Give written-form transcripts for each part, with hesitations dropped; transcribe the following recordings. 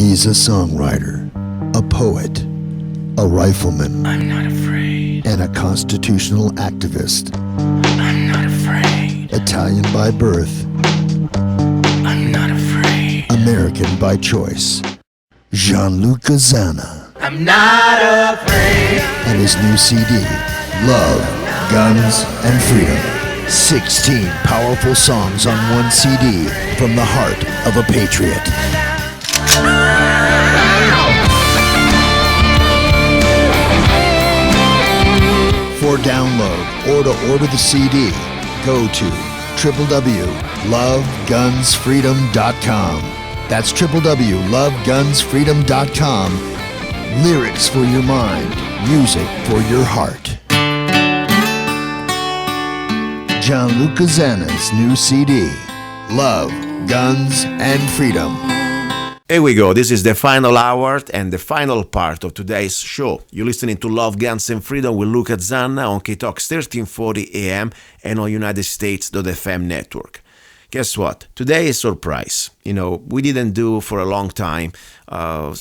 He's a songwriter, a poet, a rifleman, I'm not afraid. and a constitutional activist. I'm not afraid. Italian by birth, I'm not afraid. American by choice. Gianluca Zanna I'm not afraid. and his new CD, Love, Guns, and Freedom. 16 powerful songs on one CD from the heart of a patriot. For download or to order the CD, go to www.lovegunsfreedom.com. That's www.lovegunsfreedom.com. Lyrics for your mind, music for your heart. Gianluca Zanna's new CD, Love, Guns, and Freedom. Here we go. This is the final hour and the final part of today's show. You're listening to Love, Guns, and Freedom with Luca Zanna on K-Talks 1340 AM and on United States.fm network. Guess what? Today is surprise. We didn't do for a long time. I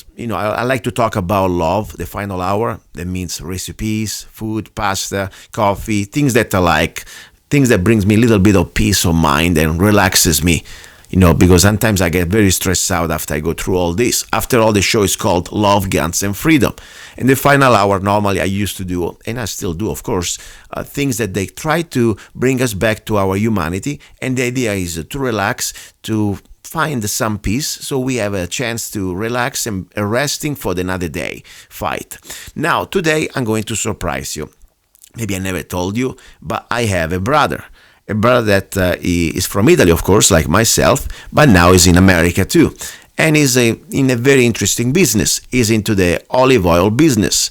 like to talk about love, the final hour. That means recipes, food, pasta, coffee, things that I like, things that brings me a little bit of peace of mind and relaxes me. Because sometimes I get very stressed out after I go through all this. After all, the show is called Love, Guns, and Freedom. In the final hour, normally I used to do, and I still do, of course, things that they try to bring us back to our humanity. And the idea is to relax, to find some peace, so we have a chance to relax and resting for another day fight. Now, today I'm going to surprise you. Maybe I never told you, but I have a brother that is from Italy, of course, like myself, but now is in America too. And is in a very interesting business. He's into the olive oil business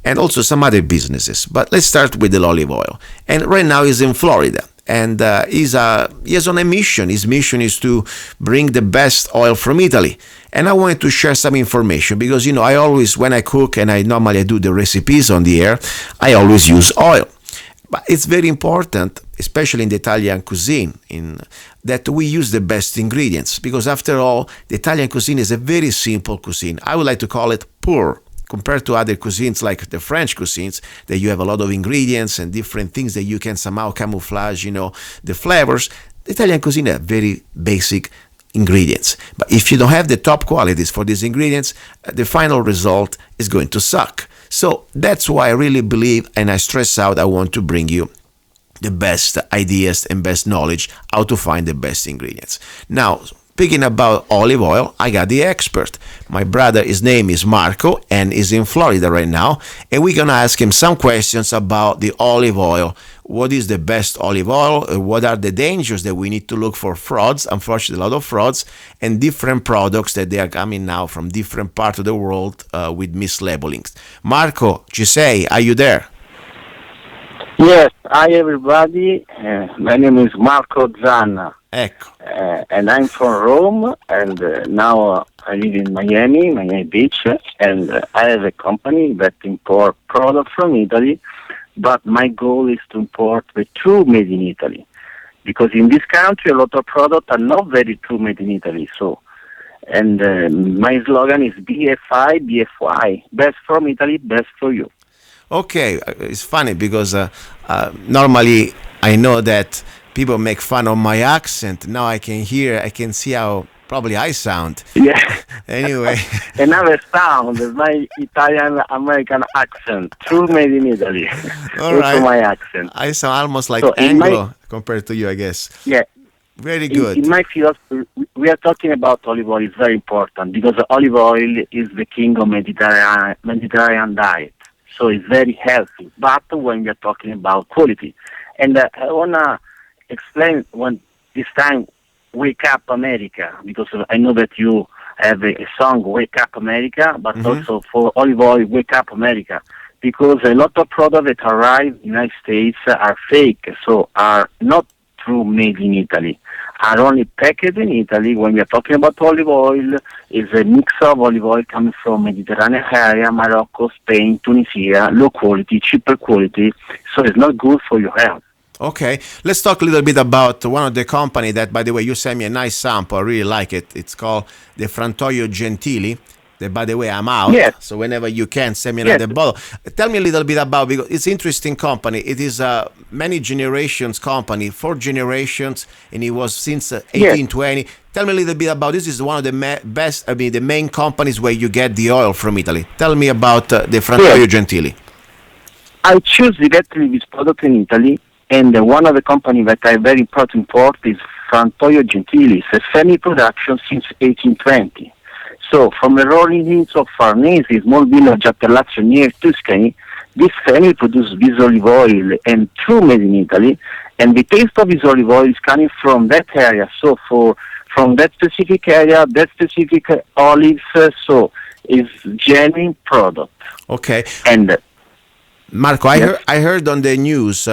and also some other businesses. But let's start with the olive oil. And right now he's in Florida. And he's on a mission. His mission is to bring the best oil from Italy. And I wanted to share some information because, I always, when I cook and I normally do the recipes on the air, I always use oil. But it's very important, especially in the Italian cuisine, that we use the best ingredients. Because after all, the Italian cuisine is a very simple cuisine. I would like to call it poor, compared to other cuisines like the French cuisines, that you have a lot of ingredients and different things that you can somehow camouflage, the flavors. The Italian cuisine has very basic ingredients. But if you don't have the top qualities for these ingredients, the final result is going to suck. So that's why I really believe, and I stress out, I want to bring you the best ideas and best knowledge how to find the best ingredients. Now, speaking about olive oil, I got the expert. My brother, his name is Marco, and is in Florida right now, and we're going to ask him some questions about the olive oil. What is the best olive oil? What are the dangers that we need to look for? Frauds, unfortunately, a lot of frauds, and different products that they are coming now from different parts of the world with mislabelings. Marco, ci sei? Are you there? Yes, hi everybody. My name is Marco Zanna. Ecco. And I'm from Rome, and now I live in Miami Beach, and I have a company that import products from Italy. But my goal is to import the true made in Italy, because in this country a lot of products are not very true made in Italy. So, and my slogan is BFI, BFY, best from Italy, best for you. Okay, it's funny because normally I know that people make fun of my accent. Now I can see how probably I sound. Yeah. Anyway. Another sound is my Italian-American accent, true made in Italy. All right. My accent. I sound almost like so Anglo compared to you, I guess. Yeah. Very good. In my field, we are talking about olive oil. It's very important because olive oil is the king of Mediterranean diet. So it's very healthy. But when we are talking about quality, and I wanna explain when this time. Wake Up America, because I know that you have a song Wake Up America, but also for olive oil Wake Up America, because a lot of products that arrive in the United States are fake, so are not true made in Italy, are only packaged in Italy. When we are talking about olive oil, it's a mix of olive oil coming from Mediterranean area, Morocco, Spain, Tunisia, low quality, cheaper quality, so it's not good for your health. Okay, let's talk a little bit about one of the company that, by the way, you sent me a nice sample. I really like it. It's called the Frantoio Gentili. That, by the way, I'm out. Yes. So whenever you can, send me Yes. another bottle. Tell me a little bit about, because it's interesting company. It is a many generations company, 4 generations, and it was since Yes. 1820. Tell me a little bit about this. Is one of the best, I mean, the main companies where you get the oil from Italy. Tell me about the Frantoio Yes. Gentili. I choose directly this product in Italy, and one of the companies that I very important port is Frantoio Gentili. It's a semi-production since 1820. So, from the rolling hills of Farnese, a small village at Lazio near Tuscany, this family produces this olive oil and true made in Italy, and the taste of this olive oil is coming from that area. So, from that specific area, that specific olives, so it's genuine product. Okay. And Marco, Yes. I heard on the news,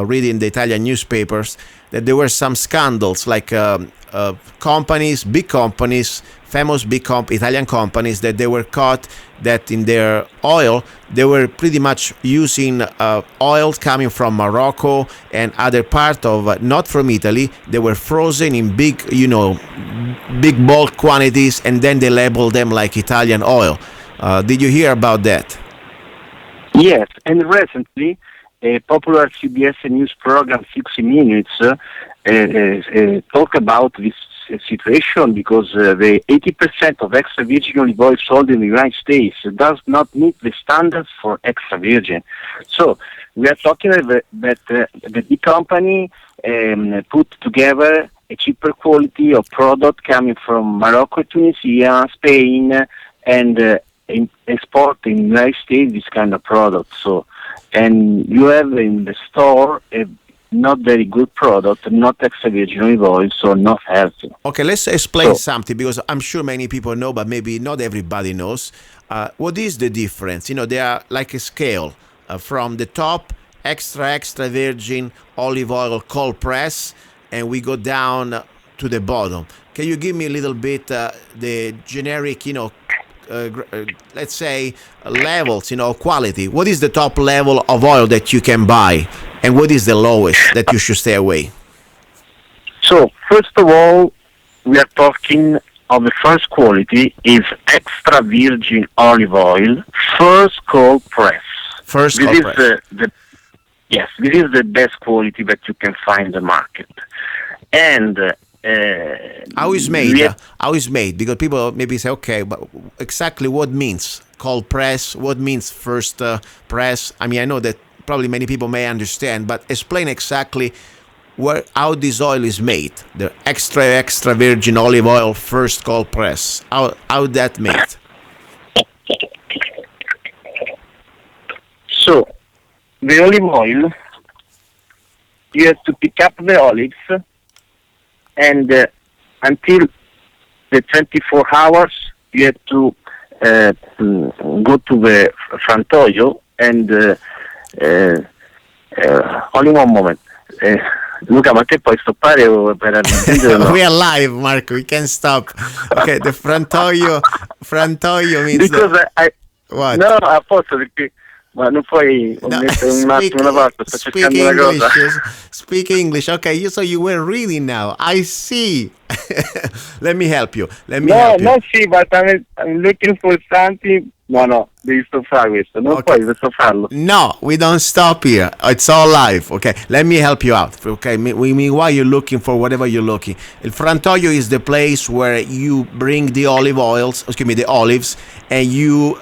reading the Italian newspapers, that there were some scandals, like companies, big companies, famous Italian companies, that they were caught that in their oil they were pretty much using oils coming from Morocco and other part of not from Italy. They were frozen in big, big bulk quantities, and then they labeled them like Italian oil. Did you hear about that? Yes, and recently, a popular CBS news program, 60 Minutes, talk about this situation because the 80% of extra virgin olive oil sold in the United States does not meet the standards for extra virgin. So we are talking about that the big company put together a cheaper quality of product coming from Morocco, Tunisia, Spain, and export in the United States this kind of product. So, and you have in the store a not very good product, not extra virgin olive oil, so not healthy. Okay, let's explain something, because I'm sure many people know, but maybe not everybody knows. What is the difference? They are like a scale from the top, extra virgin olive oil cold press, and we go down to the bottom. Can you give me a little bit the generic, let's say levels, quality? What is the top level of oil that you can buy, and what is the lowest that you should stay away? So, first of all, we are talking of the first quality is extra virgin olive oil, first cold press. First This cold is press. yes, this is the best quality that you can find in the market. And How is made? How is made? Because people maybe say, okay, but exactly what means cold press? What means first press? I mean, I know that probably many people may understand, but explain exactly how this oil is made. The extra virgin olive oil first cold press. How that made? So, the olive oil, you have to pick up the olives, and until the 24 hours, you have to go to the frantoio and only one moment. Luca, ma te puoi stoppare per raggiungere o no? We are live, Marco. We can stop. Okay, the frantoio means Because what? No, a posto perché ma non puoi No, mettere un attimo una parte, sto speak cercando una English. cosa. Yes. Speak English. Okay, so you were reading now. I see. Let me help you. No, sì, but I'm looking for something. No, devi stoppare questo, non Okay. puoi stopparlo. No, we don't stop here. It's all live. Okay, let me help you out. Okay, meanwhile you're looking for whatever you're looking. Il frantoio is the place where you bring the the olives, and you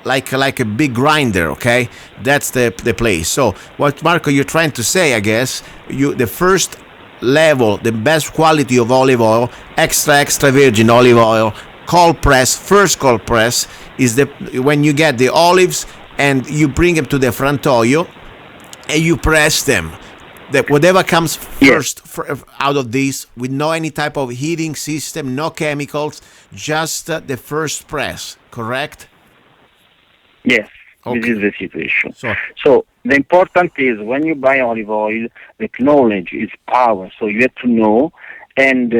like a big grinder. Okay, that's the place. So what, Marco, you're trying to say, I guess, the first level, the best quality of olive oil, extra virgin olive oil, first cold press, is when you get the olives and you bring them to the frantoio and you press them. That whatever comes first out of this, with no any type of heating system, no chemicals, just the first press. Correct? Yes, Okay. this is the situation. So the important is when you buy olive oil, the knowledge is power. So you have to know, and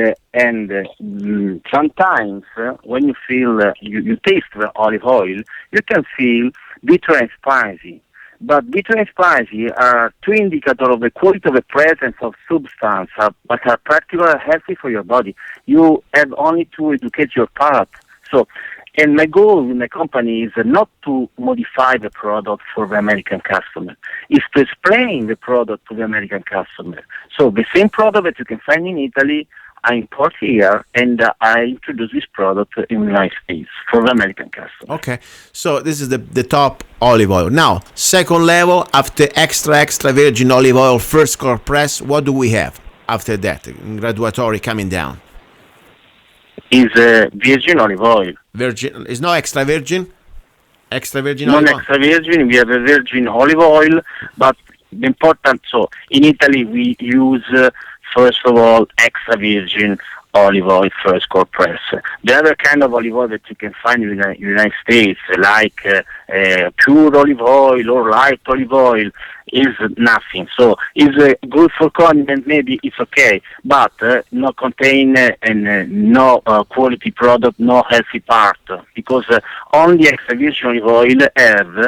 sometimes when you feel you taste the olive oil, you can feel bitter and spicy. But bitter and spicy are two indicators of the quality of the presence of substance, but are practically healthy for your body. You have only to educate your palate. So And my goal in the company is not to modify the product for the American customer. It's to explain the product to the American customer. So the same product that you can find in Italy, I import here, and I introduce this product in the United States for the American customer. Okay, so this is the top olive oil. Now, second level, after extra virgin olive oil, first cold press, what do we have after that? Graduatory coming down. Is virgin olive oil. Virgin is no extra virgin? Extra virgin olive Non oil? extra virgin, we have a virgin olive oil, but the important, so in Italy we use, first of all, extra virgin olive oil first cold press. The other kind of olive oil that you can find in the United States, like pure olive oil or light olive oil, is nothing. So is good for condiment, maybe it's okay, but no contain and no quality product, no healthy part, because only extra virgin olive oil have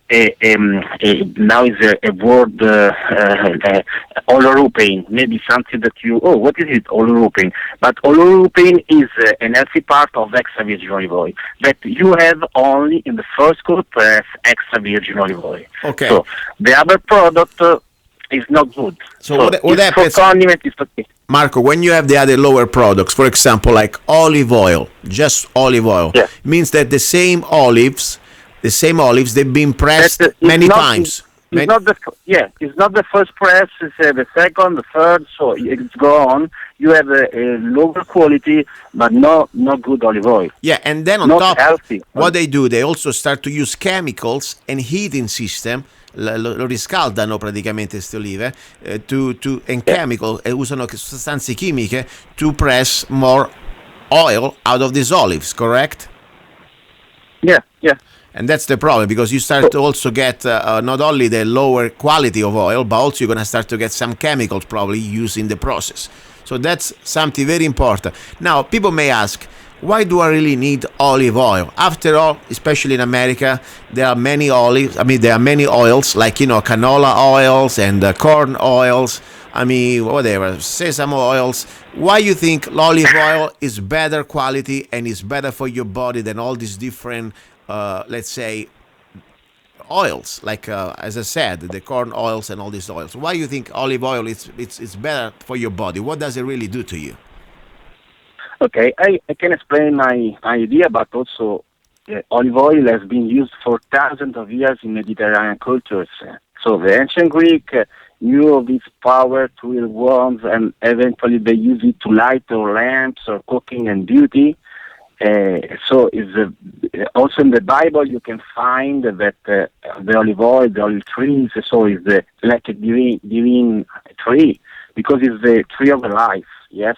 now is a word oloropain, maybe something that you, what is it, oloropain? But oloropain is an healthy part of extra virgin olive oil that you have only in the first cold press extra virgin olive oil. Okay. So the other product is not good. So what it's happens, for condiment, it's okay. Marco, when you have the other lower products, for example, like olive oil, just olive oil, Yeah. means that the same olives, they've been pressed It's many not- times. It's not the first press. It's the second, the third. So it's gone. You have a lower quality, but no good olive oil. Yeah, and then on Not top, healthy. what they do, they also start to use chemicals and heating system, lo riscaldano praticamente queste olive, and chemical, e usano sostanze chimiche to press more oil out of these olives, correct? Yeah. And that's the problem, because you start to also get not only the lower quality of oil, but also you're going to start to get some chemicals probably used in the process. So that's something very important. Now, people may ask, why do I really need olive oil? After all, especially in America, there are many olives. I mean, there are many oils, like, canola oils and corn oils. I mean, whatever, sesame oils. Why you think olive oil is better quality and is better for your body than all these different let's say, oils, like as I said, the corn oils and all these oils? Why you think olive oil it's better for your body? What does it really do to you? Okay, I can explain my idea, but also olive oil has been used for thousands of years in Mediterranean cultures. So the ancient Greek knew of its power to heal wounds, and eventually they used it to light their lamps or cooking and beauty. So also in the Bible you can find that the olive oil, the olive trees, so is like a divine tree, because it's the tree of life. Yes,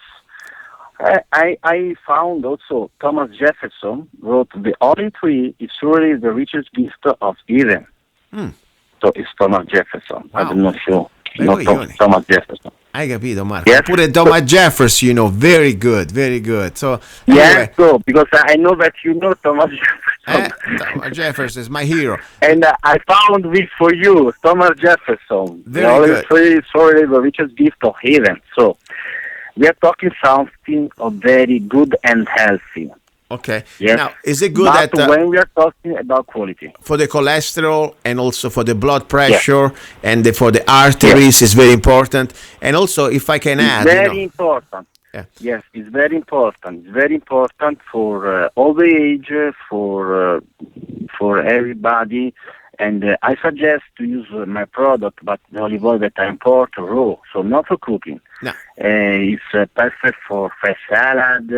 I found also Thomas Jefferson wrote the olive tree is surely the richest gift of Eden. So it's Thomas Jefferson. Wow. I'm not sure. Very Not unique. Thomas Jefferson. Hai capito, Marco? Yes. Pure Thomas Jefferson, very good, very good. So Yes, anyway, so because I know that you know Thomas Jefferson. Thomas Jefferson is my hero. And I found this for you, Thomas Jefferson. Very the olive good. tree is surely the richest gift of heaven. So we are talking something of very good and healthy. Okay. Yes. Now, is it good but that when we are talking about quality, for the cholesterol and also for the blood pressure and for the arteries is very important? And also, if I can add, it's very important. Yeah. Yes, it's very important. It's very important for all the age, for everybody. And I suggest to use my product, but the olive oil that I import raw, so not for cooking. No. It's perfect for fresh salad,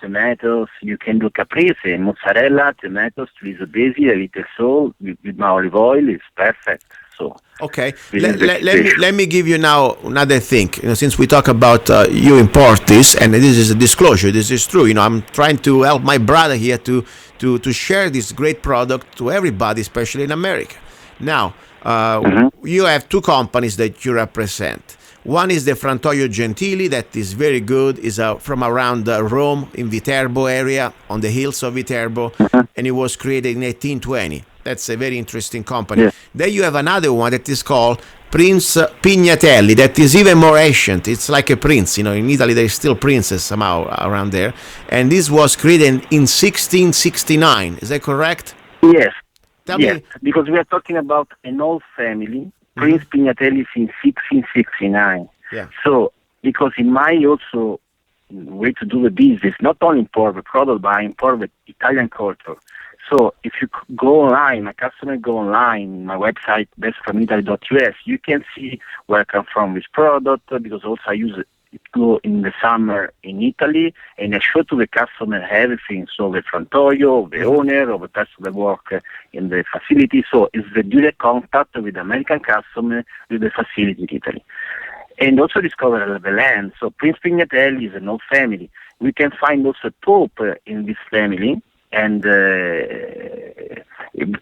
tomatoes. You can do caprese, mozzarella, tomatoes, with basil, a little salt, with my olive oil. It's perfect. So Okay, this is the let me give you now another thing. Since we talk about you import this, and this is a disclosure, this is true. I'm trying to help my brother here to share this great product to everybody, especially in America. Now, you have two companies that you represent. One is the Frantoio Gentili, that is very good, is from around Rome, in Viterbo area, on the hills of Viterbo, and it was created in 1820. That's a very interesting company. Yes. Then you have another one that is called Prince Pignatelli, that is even more ancient. It's like a prince. In Italy there is still princes somehow around there. And this was created in 1669. Is that correct? Yes. Tell Yes, me. because we are talking about an old family. Prince Pignatelli is in 1669. Yeah. So, because in my also way to do the business, not only import the product, but I import the Italian culture. So if you go online, my customer go online, my website, bestfromitaly.us, you can see where I come from with product, because also I use it go in the summer in Italy, and I show to the customer everything. So the frantoio, the owner, or the person that work in the facility. So it's the direct contact with the American customer with the facility in Italy. And also discover the land. So Prince Pignatelli is an old family. We can find also Pope in this family, and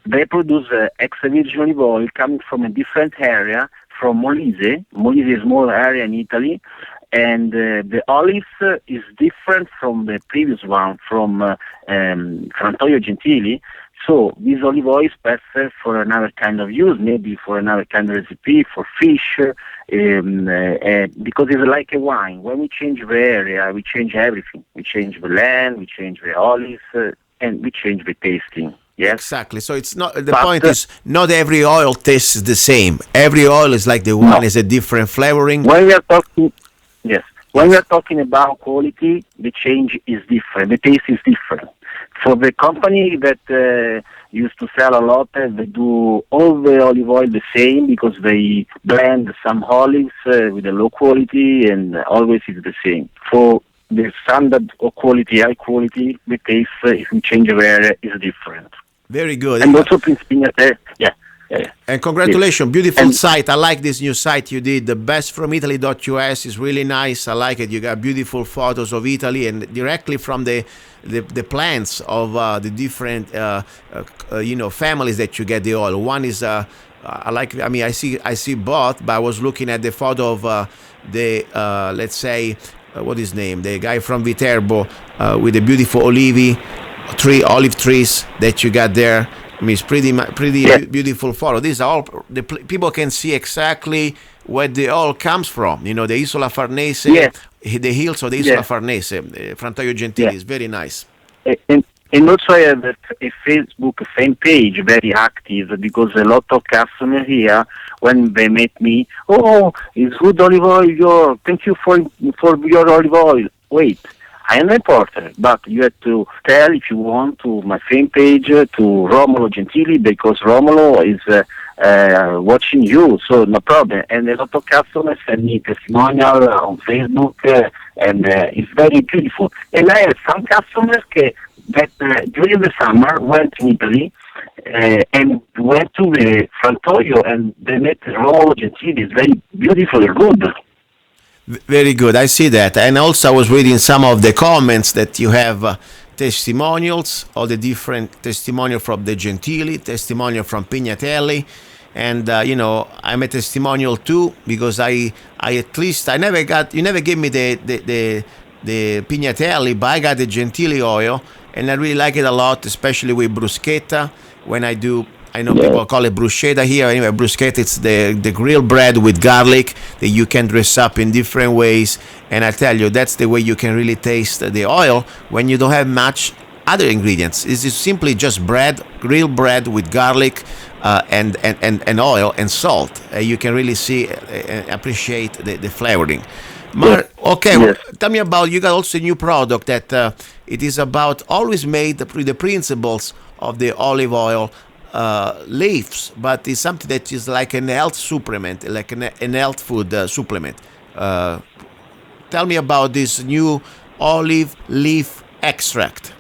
they produce extra virgin olive oil coming from a different area, from Molise. Molise is a small area in Italy, and the olive is different from the previous one, from Frantoio Gentili. So this olive oil is perfect for another kind of use, maybe for another kind of recipe, for fish, because it's like a wine. When we change the area, we change everything. We change the land, we change the olives, and we change the tasting. Yes. Exactly. So it's not the point is not every oil tastes the same. Every oil is like the wine is a different flavoring. When we are talking, yes, when we are talking about quality, the change is different. The taste is different. For the company that used to sell a lot, they do all the olive oil the same because they blend some olives with a low quality, and always is the same. For the standard of quality, high quality, the taste, if we change the area, is different. Very good. And also Prince Pignatelli, yeah. And congratulations, beautiful And- site. I like this new site you did. The bestfromitaly.us is really nice. I like it. You got beautiful photos of Italy and directly from the plants of the different families that you get the oil. One is I see both, but I was looking at the photo of let's say what is his name? The guy from Viterbo with the beautiful olive trees that you got there. I mean, it's pretty beautiful photo. These are all people can see exactly where the oil comes from. The Isola Farnese, the hills of the Isola Farnese, Frantoio Gentili is very nice. And also I have a Facebook fan page very active, because a lot of customers here, when they meet me, it's good olive oil, thank you for your olive oil. Wait, I am a reporter, but you have to tell, if you want, to my fan page, to Romolo Gentili, because Romolo is watching you, so no problem. And a lot of customers send me testimonial on Facebook, and it's very beautiful. And I have some customers that during the summer went to Italy and went to the Frantoio, and they met Romolo Gentili. It's very beautiful and good. Very good. I see that. And also I was reading some of the comments that you have testimonials, all the different testimonial from the Gentili, testimonial from Pignatelli. And, I'm a testimonial too, because you never gave me the Pignatelli, but I got the Gentili oil, and I really like it a lot, especially with bruschetta. When I know people call it bruschetta here. Anyway, bruschetta, it's the grilled bread with garlic that you can dress up in different ways. And I tell you, that's the way you can really taste the oil when you don't have much other ingredients. It's simply just bread, grilled bread with garlic and oil and salt. You can really see and appreciate the flavoring. Tell me about, you got also a new product that it is about always made with the principles of the olive oil leaves, but it's something that is like an health supplement, like an health food supplement. Tell me about this new olive leaf extract.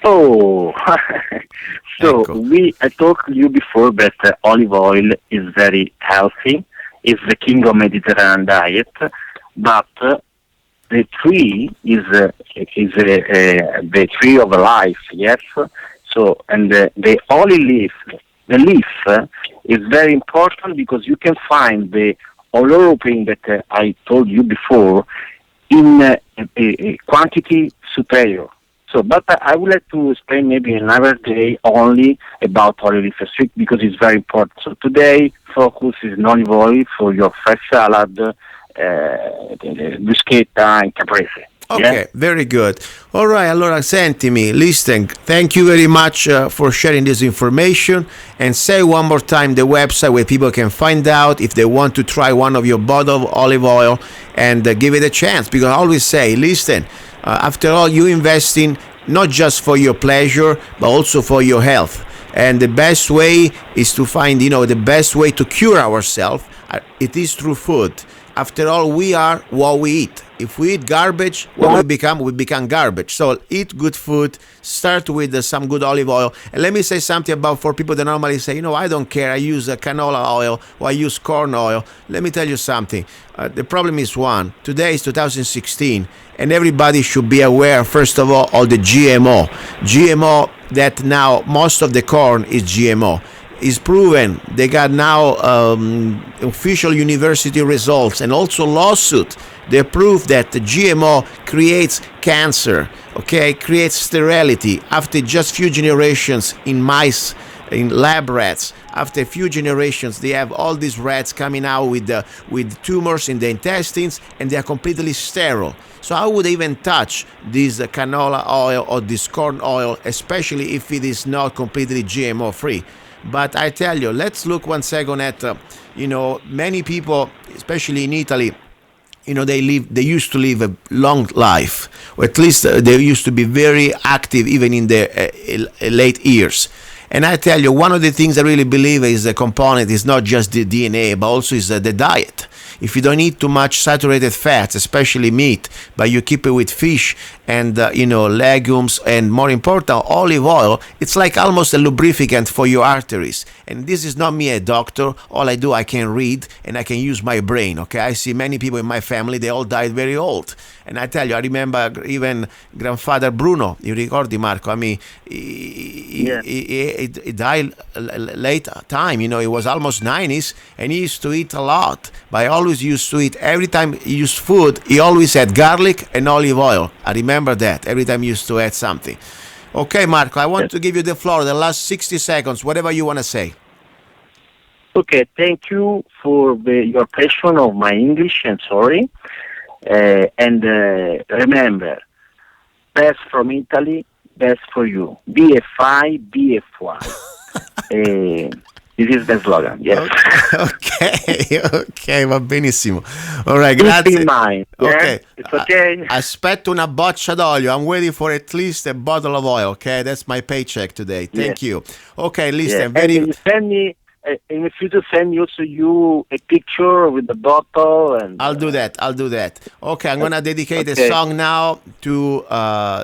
So I talked to you before that olive oil is very healthy. It's the king of Mediterranean diet, but the tree is the tree of life. Yes. So, and the olive leaf, the leaf is very important, because you can find the oleuropein that I told you before in a quantity superior. So, but I would like to explain maybe another day only about olive leaf extract because it's very important. So today, focus is on olive oil for your fresh salad, bruschetta and caprese. Okay, Yeah? very good. All right, allora sentimi, listen, thank you very much for sharing this information, and say one more time the website where people can find out if they want to try one of your bottle of olive oil, and give it a chance, because I always say, listen, after all, you investing not just for your pleasure, but also for your health. And the best way is to find, the best way to cure ourselves, it is through food. After all, we are what we eat. If we eat garbage, what we become garbage. So eat good food, start with some good olive oil. And let me say something about for people that normally say, I don't care, I use canola oil or I use corn oil. Let me tell you something. The problem is one. Today is 2016, and everybody should be aware, first of all the GMO. GMO, that now most of the corn is GMO. Is proven. They got now official university results and also lawsuit. They prove that the GMO creates cancer, creates sterility after just few generations in mice, in lab rats. After a few generations, they have all these rats coming out with tumors in the intestines, and they are completely sterile. So I would even touch this canola oil or this corn oil, especially if it is not completely GMO free. But I tell you, let's look 1 second at, many people, especially in Italy, they used to live a long life, or at least they used to be very active even in their late years. And I tell you, one of the things I really believe is the component is not just the DNA, but also is the diet. If you don't eat too much saturated fats, especially meat, but you keep it with fish and legumes, and more important, olive oil, it's like almost a lubricant for your arteries. And this is not me, a doctor. All I do, I can read and I can use my brain. I see many people in my family, they all died very old. And I tell you, I remember even grandfather Bruno, you ricordi Marco? I mean, he died late time, he was almost 90s, and he used to eat a lot. But I always used to eat, every time he used food, he always had garlic and olive oil. I remember that, every time he used to add something. Okay, Marco, I want to give you the floor, the last 60 seconds, whatever you want to say. Okay, thank you for your passion of my English, and sorry. And remember, best from Italy, best for you. BFI, BFY. This is the slogan, yes. Ok, va benissimo. All right, Keep grazie. in mind, yeah? Okay. It's okay. Aspetto una boccia d'olio. I'm waiting for at least a bottle of oil, okay? That's my paycheck today. Thank you. Okay, listen, Yeah. And you send me, in the future, send me also you a picture with the bottle. And I'll do that. Okay, I'm going to dedicate a Okay. song now to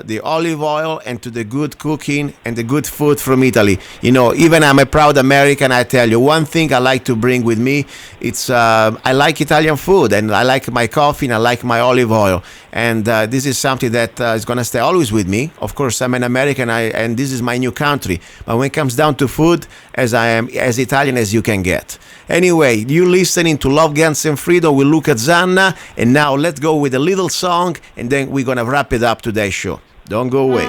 the olive oil and to the good cooking and the good food from Italy. Even I'm a proud American, I tell you, one thing I like to bring with me, it's I like Italian food, and I like my coffee, and I like my olive oil. And this is something that is going to stay always with me. Of course, I'm an American, and this is my new country. But when it comes down to food, as I am as Italian as you can get. Anyway, you listening to Love, Guns and Freedom with Luca Zanna. And now let's go with a little song, and then we're going to wrap it up today's show. Don't go away.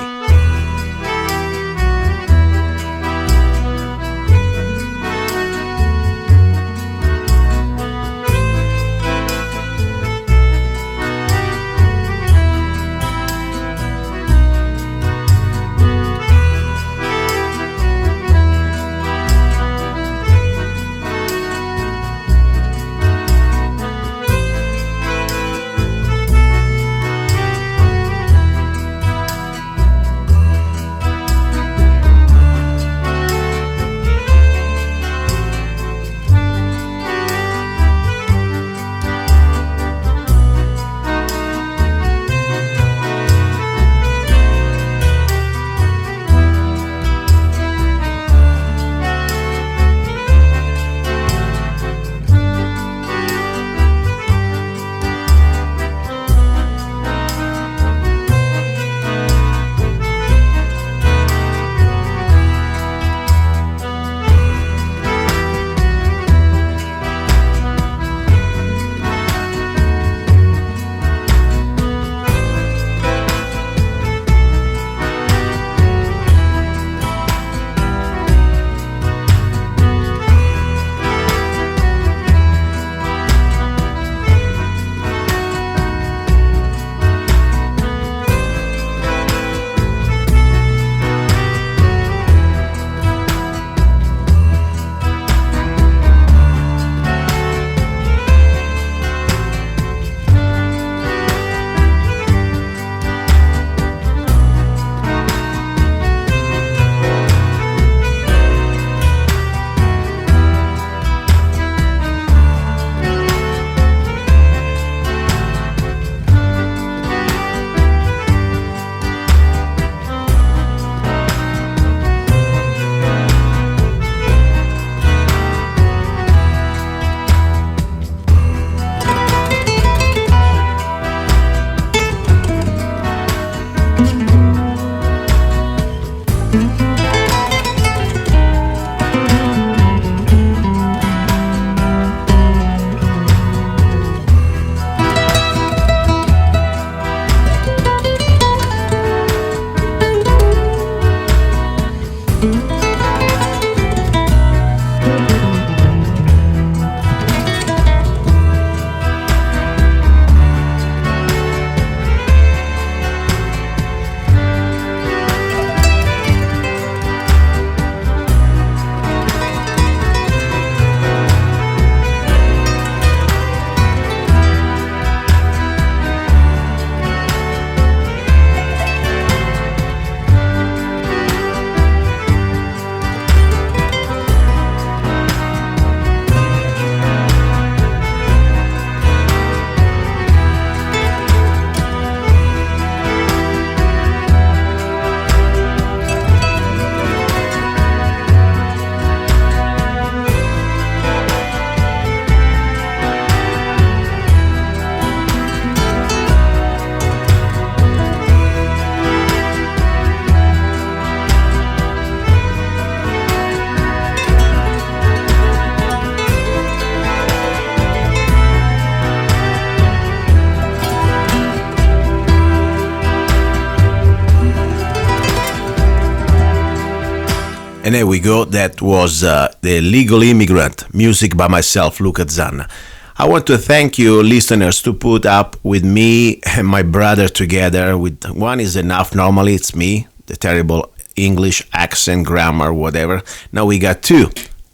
And there we go. That was the Legal Immigrant, music by myself, Luca Zanna. I want to thank you, listeners, to put up with me and my brother together. With one is enough. Normally, it's me, the terrible English accent, grammar, whatever. Now we got two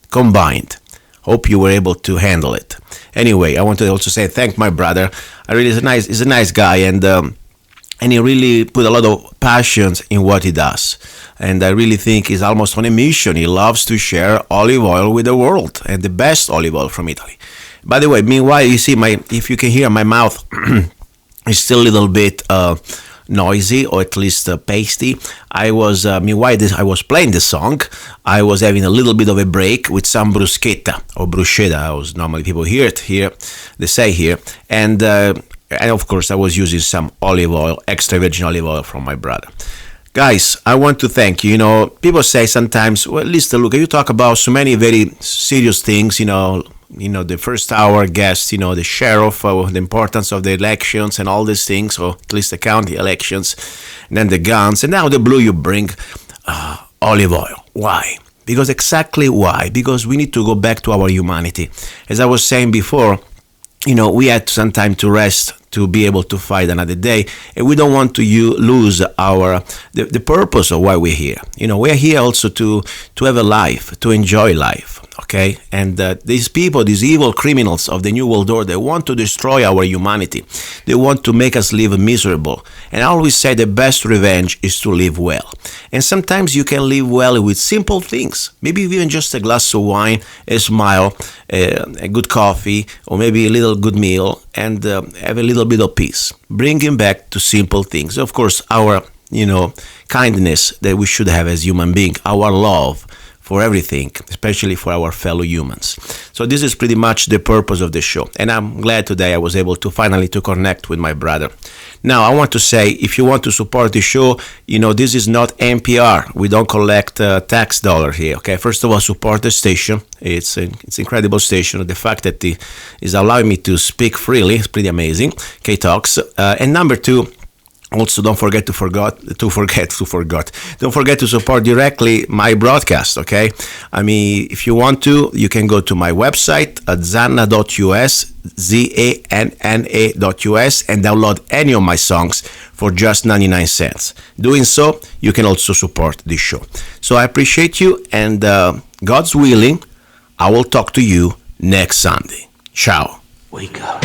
combined. Hope you were able to handle it. Anyway, I want to also say thank my brother. I really he's a nice guy, and he really put a lot of passion in what he does. And I really think he's almost on a mission. He loves to share olive oil with the world, and the best olive oil from Italy. By the way, meanwhile, you see if you can hear my mouth is still a little bit noisy, or at least pasty. I was I was playing the song. I was having a little bit of a break with some bruschetta or bruschetta, as normally people hear it here. They say here, and of course I was using some olive oil, extra virgin olive oil from my brother. Guys, I want to thank you. You know, people say sometimes, well, listen, Luca, you talk about so many very serious things, the first hour guest, the sheriff, the importance of the elections and all these things, or at least the county elections, and then the guns, and now the blue you bring olive oil. Why? Exactly why? Because we need to go back to our humanity. As I was saying before, we had some time to rest to be able to fight another day, and we don't want to lose the purpose of why we're here. We are here also to have a life, to enjoy life. Okay, and these people, these evil criminals of the New World Order, they want to destroy our humanity. They want to make us live miserable. And I always say the best revenge is to live well. And sometimes you can live well with simple things. Maybe even just a glass of wine, a smile, a good coffee, or maybe a little good meal, and have a little bit of peace. Bringing back to simple things. Of course, our, kindness that we should have as human beings, our love for everything, especially for our fellow humans. So this is pretty much the purpose of the show. And I'm glad today I was able to finally to connect with my brother. Now, I want to say, if you want to support the show, this is not NPR. We don't collect tax dollar here, okay? First of all, support the station. It's an incredible station. The fact that it is allowing me to speak freely is pretty amazing. K-Talks. And number two, also, don't forget to support directly my broadcast, okay? If you want to, you can go to my website at zanna.us, zanna.us, and download any of my songs for just 99 cents. Doing so, you can also support this show. So I appreciate you, and God's willing, I will talk to you next Sunday. Ciao. Wake up.